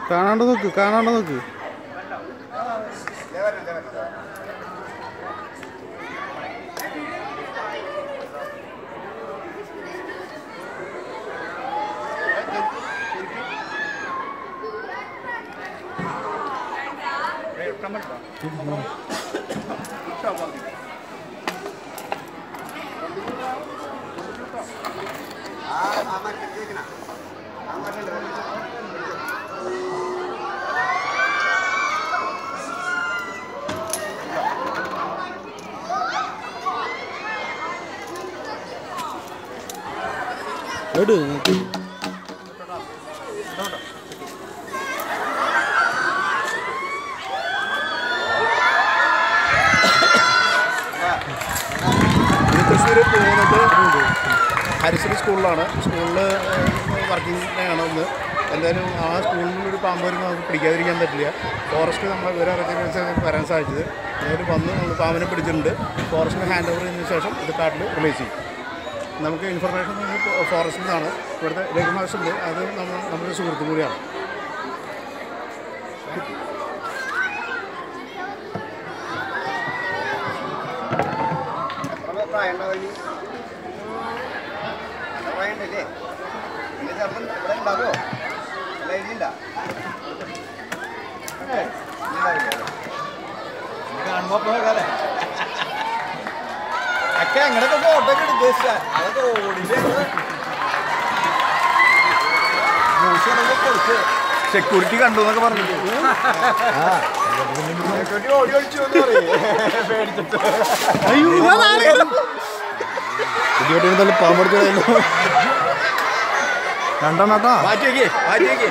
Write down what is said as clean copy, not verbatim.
കാണാണ്ട് നോക്ക് കാണാണ്ട് നോക്ക്. എട് തൃശ്ശൂർ പോകുന്നത് ഹരിശ്രീ സ്കൂളിലാണ്. സ്കൂളിൽ വർക്കിംഗ് ആണ് ഇന്ന്. എന്തായാലും ആ സ്കൂളിലൊരു പാമ്പ് വരുമ്പോൾ നമുക്ക് പിടിക്കാതിരിക്കാൻ പറ്റില്ല. ഫോറസ്റ്റ് നമ്മളെ വിവരം അറിയിച്ചതിന് വരാൻ സാധിച്ചത്. അതായത് വന്ന് നമ്മൾ പാമ്പിനെ പിടിച്ചിട്ടുണ്ട്. ഫോറസ്റ്റിന് ഹാൻഡ് ഓവർ ചെയ്തതിന് ശേഷം ഇത് കാട്ടിൽ റിലീസ് ചെയ്യും. നമുക്ക് ഇൻഫർമേഷൻ ഫോറസ്റ്റിൽ നിന്നാണ്. ഇവിടുത്തെ രഘുമാഷുണ്ട്, അത് നമ്മുടെ സുഹൃത്തും കൂടിയാണ്. അങ്ങനൊക്കെ ഫോട്ടോ ഒക്കെ ഉദ്ദേശിച്ച അതൊക്കെ ഓടിച്ച് സെക്യൂരിറ്റി കണ്ടു എന്നൊക്കെ പറഞ്ഞിട്ട് ഓടി ഒളിച്ചു എന്ന് പറയും പേടിച്ചിട്ട്. ഇടിവെട്ടിന് പാമ്പെടുത്തോ രണ്ടെണ്ണാ മാറ്റിയേക്കേ മാറ്റിയേക്കേ.